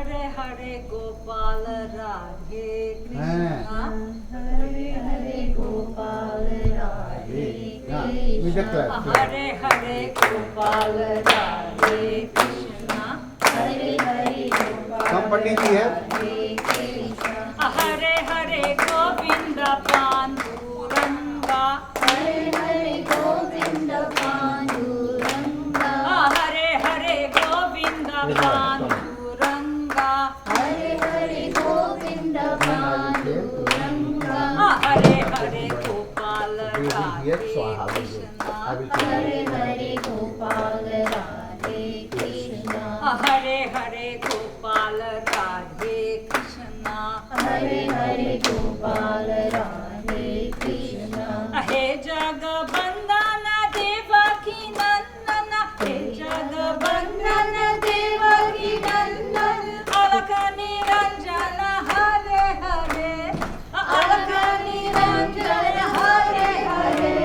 Hare Hare Gopal Radhe Krishna Hare Hare Gopal Radhe Krishna Hare Hare Gopal Radhe Krishna Hare Hare Gopal Radhe Krishna Hare Hare Govinda Panduranga Hare Hare Govinda Panduranga Hare Hare Govinda Panduranga Hare Hare Govinda Panduranga Hare Hare Gopal Radhe Krishna Hare Hare Gopal Radhe Krishna Hare Hare Gopal Radhe Krishna Hare Hare Gopal Radhe Krishna He Jagabandana Devaki Nandana He Jagabandana Devaki Nandana Alaka Niranjana Hare Hare Alaka Niranjana Hare Hare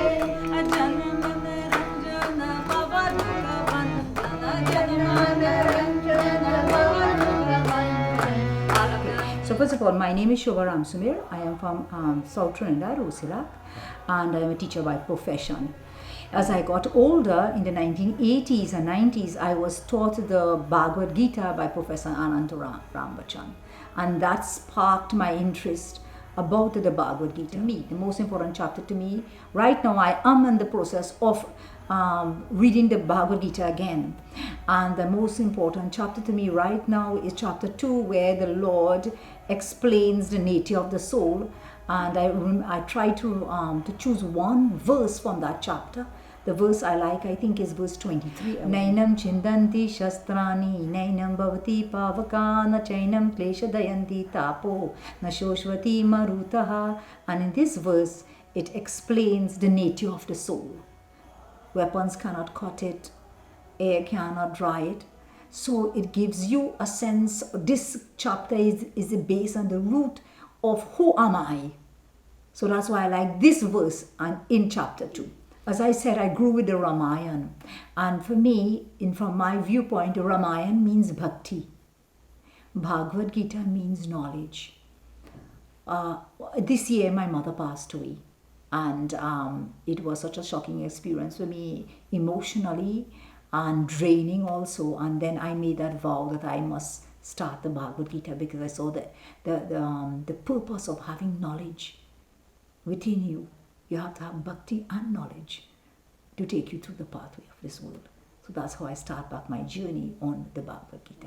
Janma Niranjana Bhavaduka Vandana Janma Niranjana Bhavaduka Vandana. So first of all, my name is Shobha Ramsumir. I am from South Trinidad, Rosilak, and I am a teacher by profession. As I got older, in the 1980s and 90s, I was taught the Bhagavad Gita by Professor Ananta Rambachan. And that sparked my interest about the Bhagavad Gita. To me, the most important chapter to me, right now I am in the process of reading the Bhagavad Gita again. And the most important chapter to me right now is chapter 2, where the Lord explains the nature of the soul. And I try to choose one verse from that chapter. The verse I like, I think, is verse 23. Nainam chindanti shastrani, nainam bhavati pavaka, na chainam klesha dayanti tapo, na shoshvati marutaha. And in this verse, it explains the nature of the soul. Weapons cannot cut it, air cannot dry it. So it gives you a sense, this chapter is based on the root of who am I. So that's why I like this verse and in chapter 2. As I said, I grew with the Ramayana. And for me, from my viewpoint, the Ramayana means bhakti. Bhagavad Gita means knowledge. This year, my mother passed away. And it was such a shocking experience for me, emotionally and draining also. And then I made that vow that I must start the Bhagavad Gita, because I saw the purpose of having knowledge within you. You have to have bhakti and knowledge to take you through the pathway of this world. So that's how I start back my journey on the Bhagavad Gita.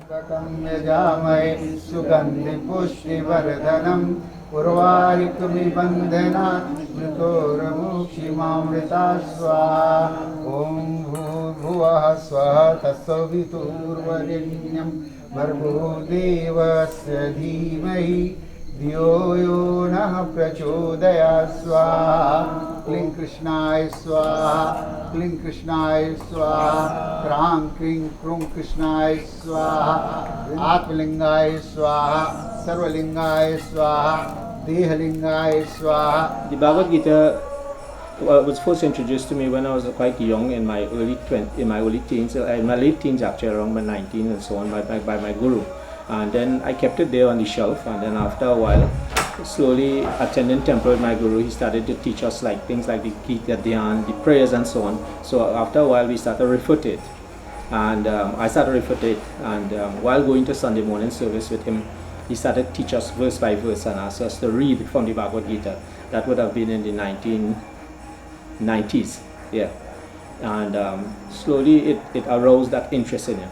Diyo yo nah prachodaya swaha, Kling Krishnaya swaha, Kling Krishnaya swaha, Krang Kring Krung Krishnaya swaha, Atmalingaya swaha, Sarvalingaya swaha, Dehalingaya swaha. The Bhagavad Gita was first introduced to me when I was quite young, in my early teens, in my late teens actually, around my 19 and so on, by my guru. And then I kept it there on the shelf, and then after a while, slowly attending temple with my guru, he started to teach us like things like the Gita, Dhyan, the prayers and so on. So after a while we started to refer it, and I started to refer it, and while going to Sunday morning service with him, he started to teach us verse by verse and asked us to read from the Bhagavad Gita. That would have been in the 1990s, yeah. And slowly it aroused that interest in him.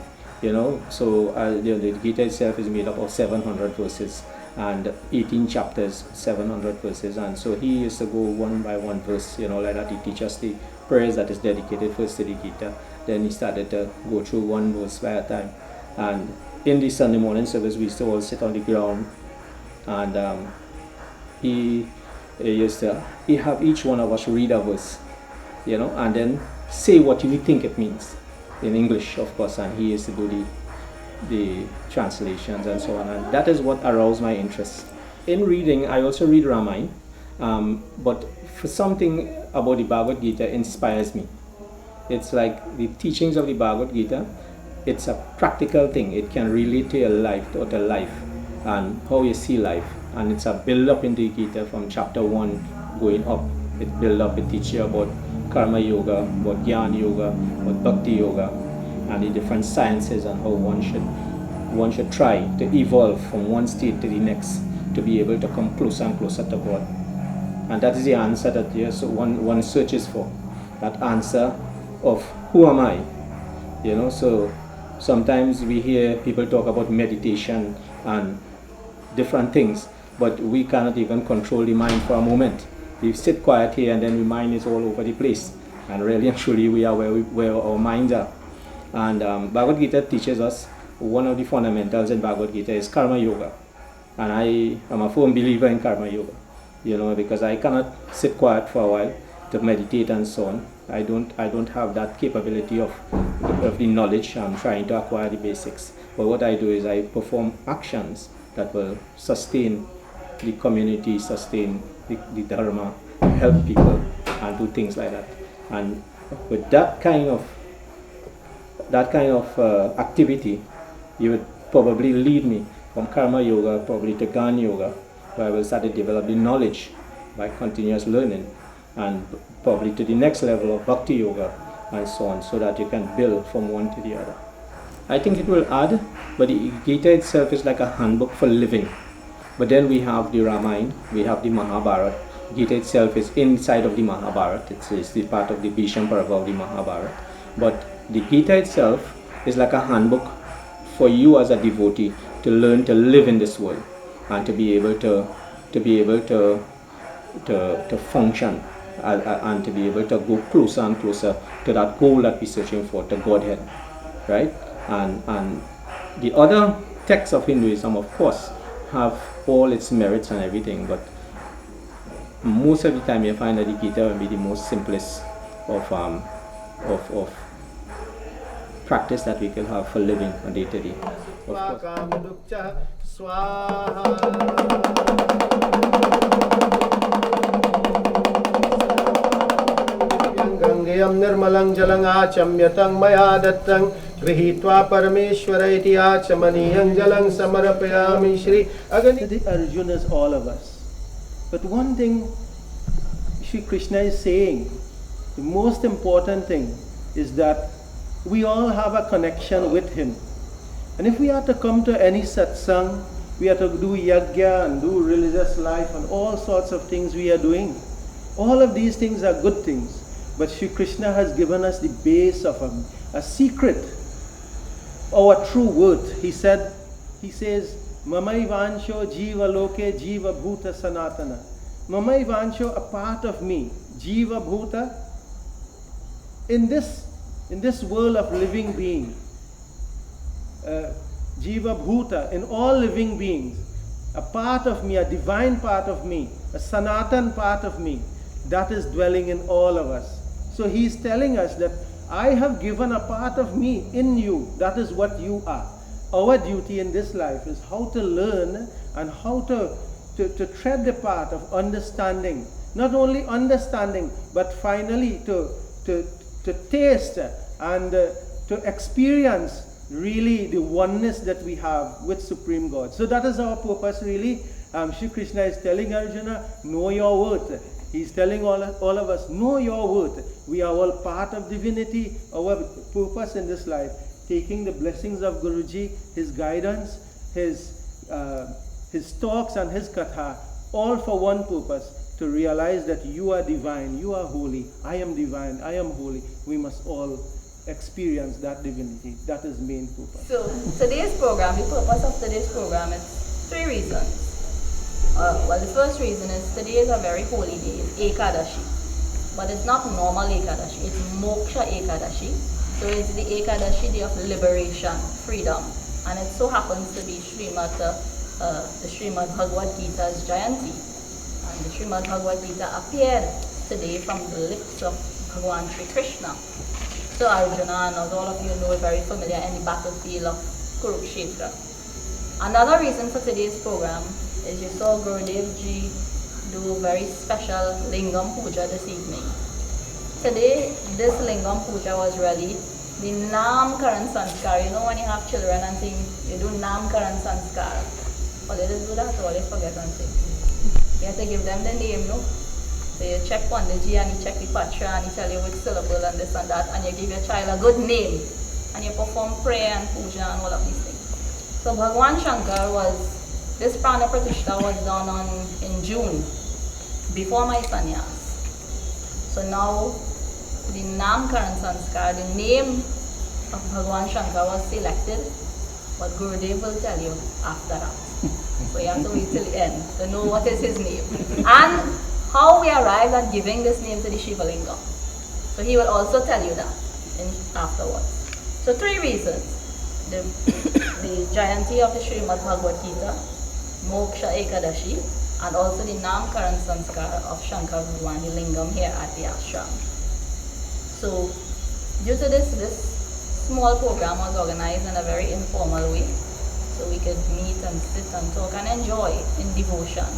So the Gita itself is made up of 700 verses and 18 chapters, 700 verses, and so he used to go one by one verse, like that. He teaches us the prayers that is dedicated first to the Gita. Then he started to go through one verse by a time. And in the Sunday morning service, we used to all sit on the ground, and he have each one of us read a verse, and then say what you think it means. In English, of course, and he used to do the translations and so on, and that is what aroused my interest. In reading, I also read Ramayana, but for something about the Bhagavad Gita inspires me. It's like the teachings of the Bhagavad Gita it's a practical thing. It can relate to your life, to life, and how you see life. And it's a build up in the Gita from chapter 1 going up. It build up, it teaches you about karma yoga, about jnana yoga, about bhakti yoga, and the different sciences and how one should try to evolve from one state to the next to be able to come closer and closer to God. And that is the answer that one searches for. That answer of who am I? You know, so sometimes we hear people talk about meditation and different things, but we cannot even control the mind for a moment. We sit quiet here and then the mind is all over the place. And really and truly we are where our minds are. And Bhagavad Gita teaches us one of the fundamentals in Bhagavad Gita is karma yoga. And I am a firm believer in karma yoga, you know, because I cannot sit quiet for a while to meditate and so on. I don't have that capability of the knowledge. I'm trying to acquire the basics. But what I do is I perform actions that will sustain the community, sustain the dharma, help people, and do things like that. And with that kind of activity, you would probably lead me from karma yoga probably to Gyan yoga, where I will start to develop the knowledge by continuous learning, and probably to the next level of bhakti yoga and so on, so that you can build from one to the other. I think it will add, but the Gita itself is like a handbook for living. But then we have the Ramayana, we have the Mahabharata. Gita itself is inside of the Mahabharata. It's the part of the Bhishma Parva of the Mahabharata. But the Gita itself is like a handbook for you as a devotee to learn to live in this world and to be able to function and to be able to go closer and closer to that goal that we're searching for, to Godhead, right? And the other texts of Hinduism, of course, have all its merits and everything, but most of the time you find that the Gita will be the most simplest of practice that we can have for living on day to day. Of Gangayam nirmalang jalang achamyatang maya dattang grihitva parameshwara iti achamaniyang jalang samarapayami Shri Agani. Arjuna is all of us. But one thing Shri Krishna is saying, the most important thing is that we all have a connection with him. And if we are to come to any satsang, we are to do yajna and do religious life and all sorts of things we are doing. All of these things are good things. But Shri Krishna has given us the base of a secret, our true worth. He says, Mamaivansho jiva loke jiva bhuta sanatana. Mamaivansho, a part of me, jiva bhuta, in this world of living being, jiva bhuta, in all living beings, a part of me, a divine part of me, a sanatan part of me, that is dwelling in all of us. So he is telling us that I have given a part of me in you. That is what you are. Our duty in this life is how to learn and how to tread the path of understanding. Not only understanding, but finally to taste and to experience really the oneness that we have with Supreme God. So that is our purpose really. Shri Krishna is telling Arjuna, know your worth. He's telling all of us, know your worth. We are all part of divinity. Our purpose in this life, taking the blessings of Guruji, his guidance, his talks and his katha, all for one purpose, to realize that you are divine, you are holy, I am divine, I am holy. We must all experience that divinity. That is main purpose. So today's program, the purpose of today's program is 3 reasons. Well, the first reason is today is a very holy day, it's Ekadashi. But it's not normal Ekadashi, it's Moksha Ekadashi. So it's the Ekadashi, day of liberation, freedom. And it so happens to be the Srimad Bhagavad Gita's Jayanti. And the Srimad Bhagavad Gita appeared today from the lips of Bhagavan Sri Krishna. So Arjuna, and as all of you know, very familiar in the battlefield of Kurukshetra. Another reason for today's program is you saw Gurudev Ji do very special Lingam Puja this evening. Today, this Lingam Puja was really the Namkaran Sanskar. You know when you have children and things, you do Namkaran Sanskar. But they just do that all, they forget and things. You have to give them the name, no? So you check Pandaji and you check the Patra and you tell you which syllable and this and that, and you give your child a good name. And you perform prayer and puja and all of these things. So Bhagwan Shankar this Prana Pratishta was done in June, before my sannyas. So now the Namkaran Sanskar, the name of Bhagwan Shankar was selected, but Gurudev will tell you after that. So you have to wait till the end to know what is his name. And how we arrived at giving this name to the Shiva Linga. So he will also tell you that afterwards. So 3 reasons. The Jayanti of the Srimad Bhagavad Gita, Moksha Ekadashi, and also the Namkaran Sanskar of Shankar Bhagwan, the Lingam here at the ashram. So due to this small program was organized in a very informal way. So we could meet and sit and talk and enjoy in devotion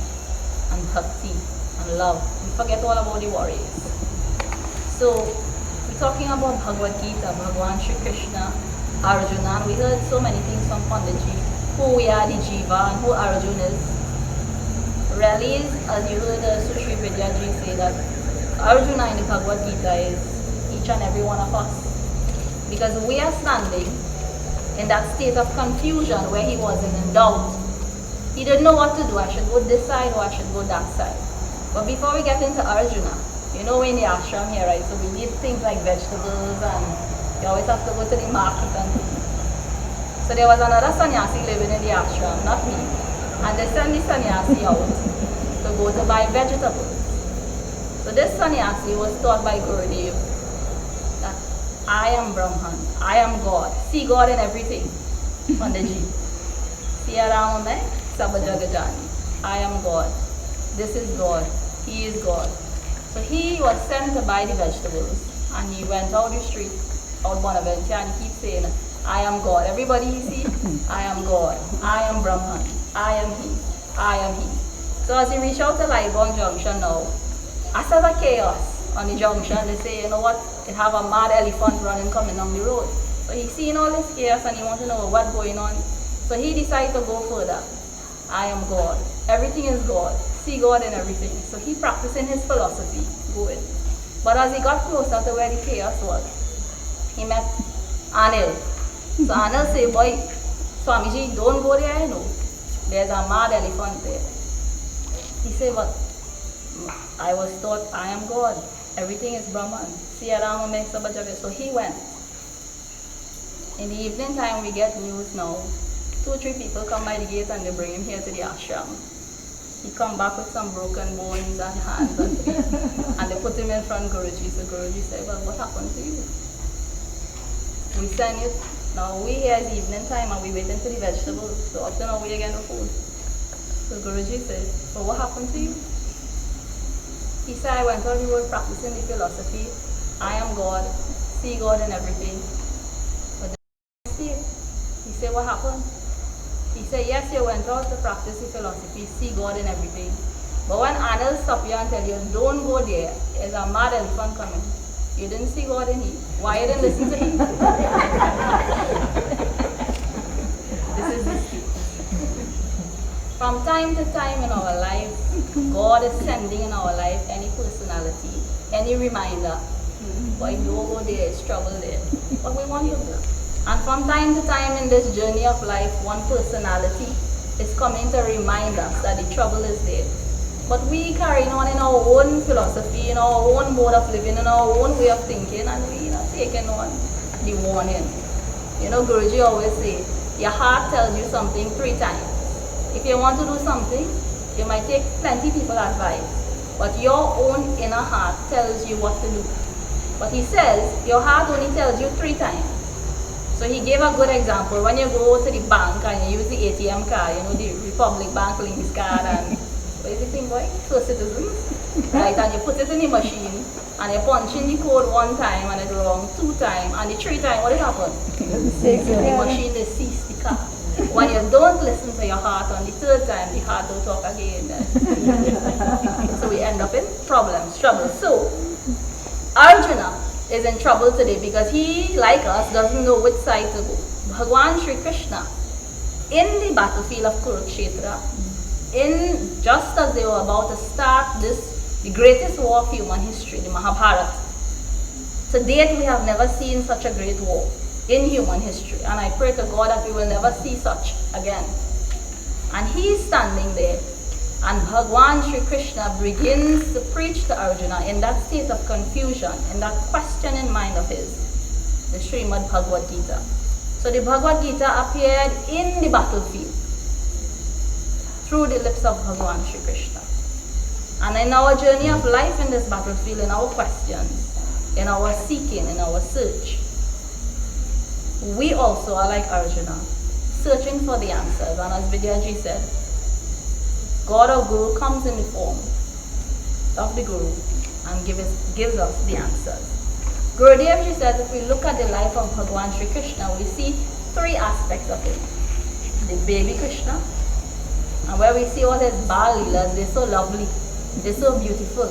and bhakti and love. We forget all about the worries. So we're talking about Bhagavad Gita, Bhagwan Shri Krishna, Arjuna, and we heard so many things from Pandaji, who we are, the Jiva, and who Arjuna is. Really, as you heard Sushri Vidyaji say, that Arjuna in the Bhagavad Gita is each and every one of us. Because we are standing in that state of confusion where he was in doubt. He didn't know what to do. I should go this side or I should go that side. But before we get into Arjuna, you know, in the ashram here, right? So we need things like vegetables, and you always have to go to the market and things. So there was another sannyasi living in the ashram, not me. And they sent the sannyasi out to go to buy vegetables. So this sannyasi was taught by Gurudev that I am Brahman, I am God. See God in everything. Pandaji. Siya Ramame, Sabajagajani. I am God. This is God. He is God. So he was sent to buy the vegetables, and he went out the street, out Bonaventure, and he keeps saying, I am God. Everybody you see, I am God. I am Brahman. I am He. I am He. So as he reached out to Laibong Junction now, I saw the chaos on the junction. They say, you know what, it have a mad elephant running coming down the road. So he's seeing all this chaos and he wants to know what's going on. So he decided to go further. I am God. Everything is God. See God in everything. So he practicing his philosophy. Good. But as he got closer to where the chaos was, he met Anil. So Anil said, boy, Swamiji, don't go there, you know. There's a mad elephant there. He said, but I was taught I am God. Everything is Brahman. So he went. In the evening time, we get news now. 2 or 3 people come by the gate and they bring him here to the ashram. He come back with some broken bones and hands and feet. And they put him in front of Guruji. So Guruji said, well, what happened to you? We send it. Now we here is evening time and we waiting for the vegetables. So up to now we again the food. So Guruji said, well, what happened to you? He said, I went on the road practicing the philosophy. I am God. See God in everything. But then I see it. He said, what happened? He said, yes, you went out to practice the philosophy, see God in everything. But when Anil stop you and tell you, don't go there, there's a mad elephant coming. You didn't see God in him. Why you didn't listen to him? This is the key. From time to time in our life, God is sending in our life any personality, any reminder. Boy, don't go there, it's trouble there. But we want to do. And from time to time in this journey of life, one personality is coming to remind us that the trouble is there. But we carrying on in our own philosophy, in our own mode of living, in our own way of thinking, and we not taking on the warning. You know, Guruji always say, your heart tells you something 3 times. If you want to do something, you might take plenty people advice, but your own inner heart tells you what to do. But he says, your heart only tells you 3 times. So he gave a good example. When you go to the bank and you use the ATM card, you know, the Republic Bank links card and what is the thing, boy? First Citizens. Right, and you put it in the machine and you punch in the code 1 time and it's wrong 2 times and the 3 times, what will happen? The machine will cease the card. When you don't listen to your heart on the 3rd time, the heart will talk again. So we end up in problems, trouble. So Arjuna is in trouble today because he, like us, doesn't know which side to go. Bhagwan Sri Krishna, in the battlefield of Kurukshetra, just as they were about to start the greatest war of human history, the Mahabharata. To date, we have never seen such a great war in human history, and I pray to God that we will never see such again. And he's standing there, and Bhagwan Sri Krishna begins to preach to Arjuna in that state of confusion, in that questioning mind of his, the Srimad Bhagavad Gita. So the Bhagavad Gita appeared in the battlefield through the lips of Bhagwan Sri Krishna. And in our journey of life in this battlefield, in our questions, in our seeking, in our search, we also are like Arjuna, searching for the answers. And as Vidyaji said, God or Guru comes in the form of the Guru and gives us the answers. Gurudevji says if we look at the life of Bhagwan Sri Krishna, we see three aspects of him. The baby Krishna, and where we see all his Bal Leelas, they're so lovely, they're so beautiful.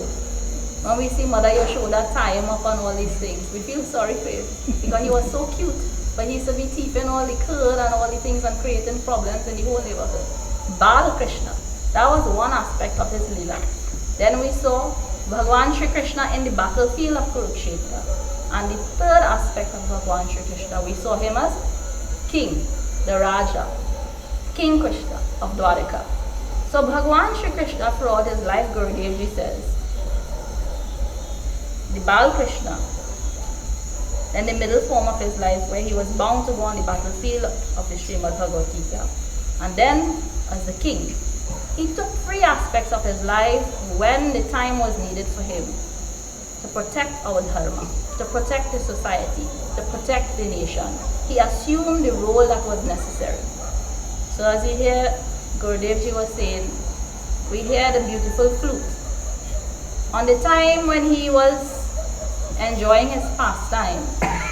When we see Mother Yashoda tie him up on all these things, we feel sorry for him because he was so cute, but he used to be thieving all the curd and all the things and creating problems in the whole neighborhood. Bal Krishna, that was one aspect of his Leela. Then we saw Bhagwan Sri Krishna in the battlefield of Kurukshetra. And the third aspect of Bhagwan Sri Krishna, we saw him as king, the Raja, King Krishna of Dwarika. So Bhagwan Sri Krishna throughout his life, Gurudevji says, the Bal Krishna, in the middle form of his life where he was bound to go on the battlefield of the Srimad Bhagavad Gita. And then as the king, he took three aspects of his life when the time was needed for him to protect our dharma, to protect the society, to protect the nation. He assumed the role that was necessary. So as you hear Gurudevji was saying, we hear the beautiful flute. On the time when he was enjoying his pastime,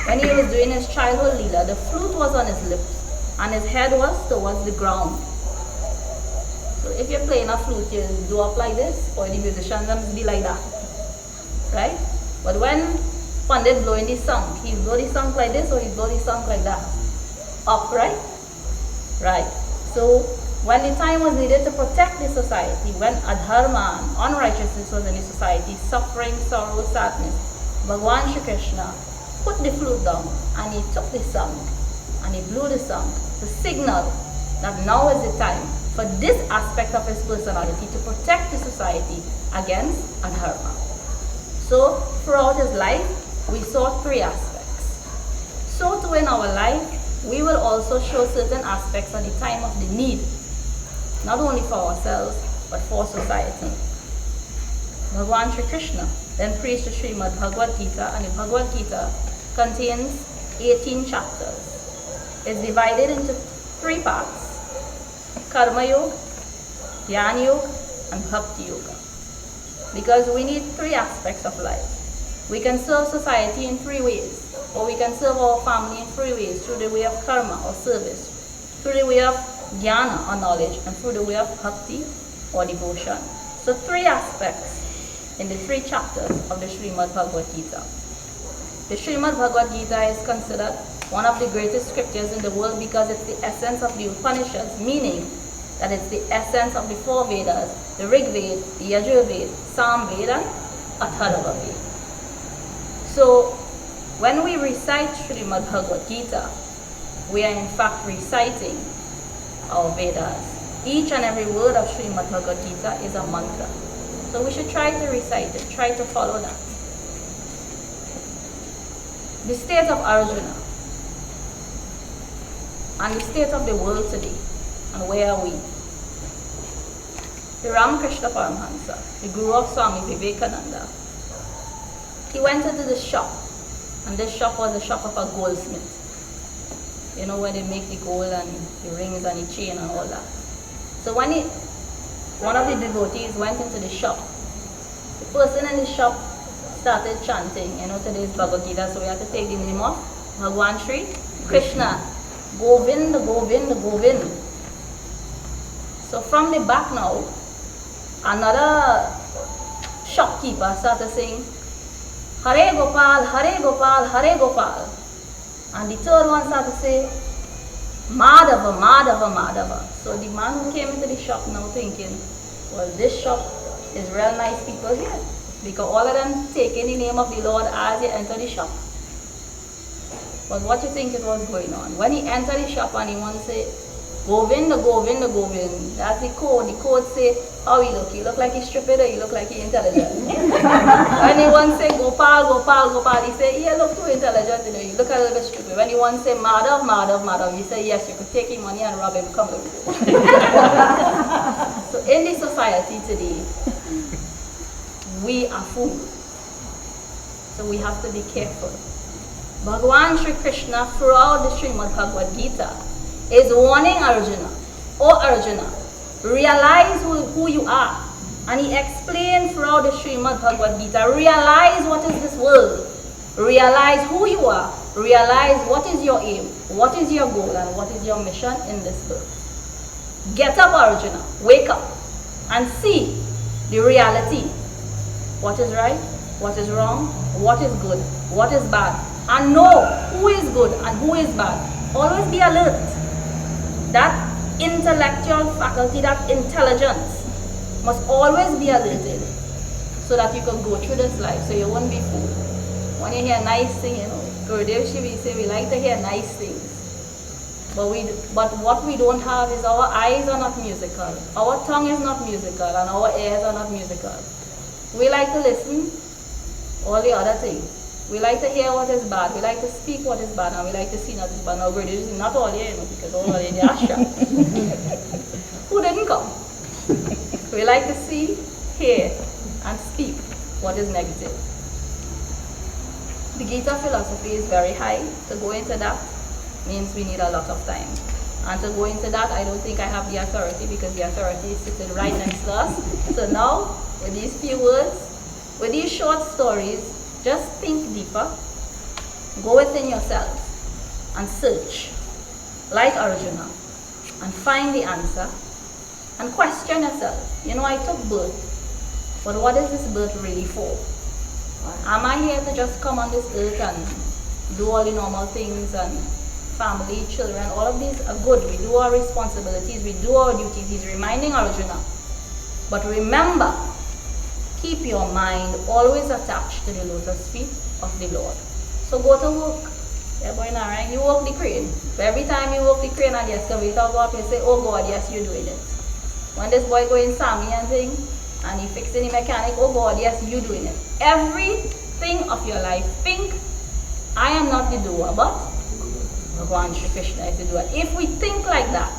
when he was doing his childhood leela, the flute was on his lips and his head was towards the ground. So if you're playing a flute, you do up like this, or the musicians be like that, right? But when Pandit blowing the song, he blow the song like this or he blow the song like that, up, right? Right. So when the time was needed to protect the society, when adharma and unrighteousness was in the society, suffering, sorrow, sadness, Bhagwan Shri Krishna put the flute down and he took the song and he blew the song to signal that now is the time for this aspect of his personality to protect the society against adharma. So throughout his life, we saw three aspects. So too in our life, we will also show certain aspects at the time of the need, not only for ourselves, but for society. Bhagwan Shri Krishna then preached the Srimad Bhagavad Gita, and the Bhagavad Gita contains 18 chapters. It's divided into three parts: Karma Yoga, Jnana Yoga, and Bhakti Yoga. Because we need three aspects of life. We can serve society in three ways, or we can serve our family in three ways: through the way of karma or service, through the way of jnana or knowledge, and through the way of bhakti or devotion. So three aspects in the three chapters of the Srimad Bhagavad Gita. The Srimad Bhagavad Gita is considered one of the greatest scriptures in the world because it's the essence of the Upanishads, meaning that it's the essence of the four Vedas: the Rig Veda, the Yajur Sam Veda, and Atharva Veda. So when we recite Srimad Bhagavad Gita, we are in fact reciting our Vedas. Each and every word of Srimad Bhagavad Gita is a mantra. So we should try to recite it, try to follow that. The state of Arjuna and the state of the world today, and where are we? The Ramakrishna Paramahansa, the Guru of Swami Vivekananda, he went into the shop, and this shop was the shop of a goldsmith. You know, where they make the gold and the rings and the chain and all that. So when one of the devotees went into the shop, the person in the shop started chanting, you know, today's Bhagavad Gita, so we have to take the name of Bhagwan Shri Krishna. Govind, Govind, Govind. So from the back now, another shopkeeper started saying, Hare Gopal, Hare Gopal, Hare Gopal. And the third one started to say, Madhava, Madhava, Madhava. So the man who came into the shop now thinking, well, this shop is real nice people here. Because all of them taking the name of the Lord as they enter the shop. But what you think it was going on? When he entered the shop and he wanted to say, Govinda, Govinda, Govinda. That's the code. The code say, how he look? You look like he's stupid or you look like he's intelligent. When he wants to say Gopal, Gopal, Gopal, he say, yeah, look too intelligent, you look a little bit stupid. When he wants to say Madhav, Madhav, Madhav, he say, yes, you could take his money and rob him, come look. So in this society today, we are fools. So we have to be careful. Bhagavan Sri Krishna throughout the Srimad Bhagavad Gita is warning Arjuna, oh Arjuna, realize who you are. And he explained throughout the Srimad Bhagavad Gita, realize what is this world, realize who you are, realize what is your aim, what is your goal, and what is your mission in this birth. Get up, Arjuna, wake up, and see the reality. What is right, what is wrong, what is good, what is bad, and know who is good and who is bad. Always be alert. That intellectual faculty, that intelligence must always be alerted so that you can go through this life, so you won't be fooled. When you hear nice things, Gurudev Shivi say we like to hear nice things. But what we don't have is our eyes are not musical, our tongue is not musical, and our ears are not musical. We like to listen all the other things. We like to hear what is bad, we like to speak what is bad, and we like to see what is bad. Now, Gurudev is not all here, because all in the ashram. Who didn't come? We like to see, hear, and speak what is negative. The Gita philosophy is very high. To go into that means we need a lot of time. And to go into that, I don't think I have the authority, because the authority is sitting right next to us. So now, with these few words, with these short stories, just think deeper, go within yourself and search, like Arjuna, and find the answer, and question yourself. I took birth, but what is this birth really for? Am I here to just come on this earth and do all the normal things, and family, children, all of these are good. We do our responsibilities, we do our duties. He's reminding Arjuna. But remember, keep your mind always attached to the lotus feet of the Lord. So go to work. You work the crane. Every time you work the crane and the excavator go up, you say, oh God, yes, you're doing it. When this boy going Sammy and thing, and he fixing the mechanic, oh God, yes, you're doing it. Everything of your life, think, I am not the doer, but Bhagavan Sri Krishna is the doer. If we think like that,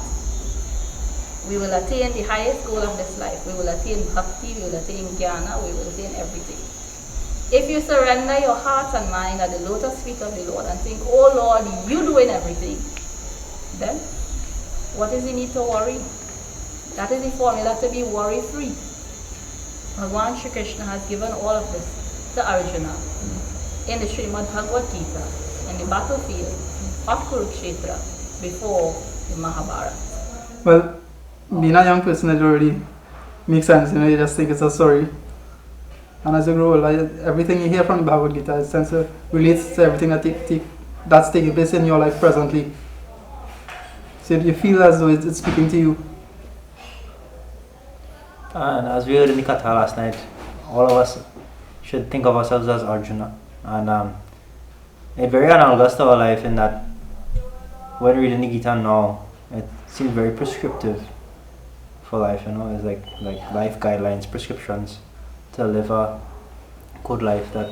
we will attain the highest goal of this life. We will attain bhakti, we will attain jnana, we will attain everything. If you surrender your heart and mind at the lotus feet of the Lord and think, oh Lord, you doing everything, then what is the need to worry? That is the formula to be worry-free. Bhagavan Sri Krishna has given all of this to Arjuna in the Srimad Bhagavad Gita, in the battlefield of Kurukshetra before the Mahabharata. Well, being a young person, it already makes sense. You just think it's a story. And as you grow older, everything you hear from the Bhagavad Gita, it tends to relates to everything that's taking place in your life presently. So you feel as though it's speaking to you. And as we heard in the Katha last night, all of us should think of ourselves as Arjuna. And it's very analogous to our life in that when reading the Gita now, it seems very prescriptive for life, it's like life guidelines, prescriptions to live a good life, that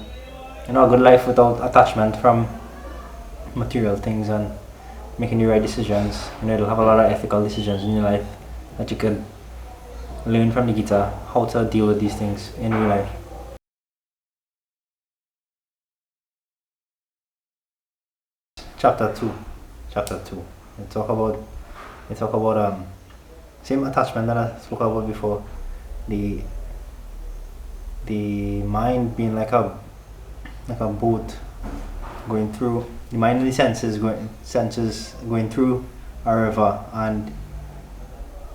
a good life without attachment from material things, and making the right decisions. It'll have a lot of ethical decisions in your life that you can learn from the Gita, how to deal with these things in real life. Chapter 2. They talk about same attachment that I spoke about before. The mind being like a boat going through, the mind and the senses going through a river, and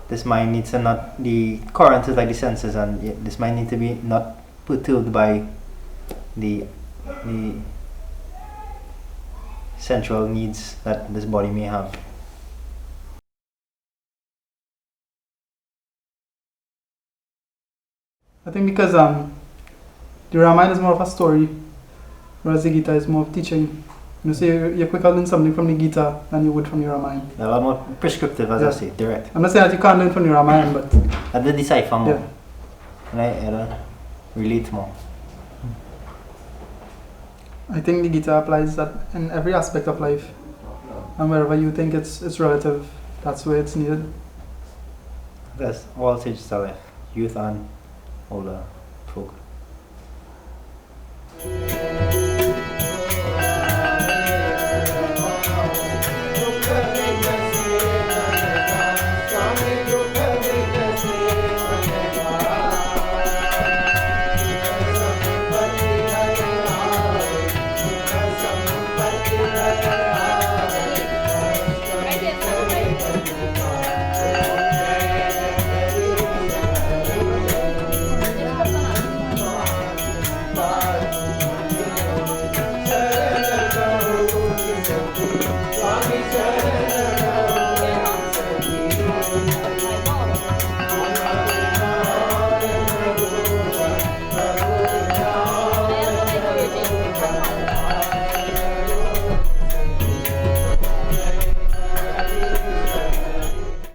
this mind needs to not, the current is like the senses, and this mind needs to be not perturbed by the the sensual needs that this body may have. I think because the Ramayana is more of a story, whereas the Gita is more of teaching. You see, you're quicker learn something from the Gita than you would from the Ramayana. A lot more prescriptive, as I say, direct. I'm not saying that you can't learn from the Ramayana, but I did decipher more. yeah. And I relate more. I think the Gita applies that in every aspect of life, and wherever you think it's relative, that's where it's needed. That's all stages of life, youth and older folk.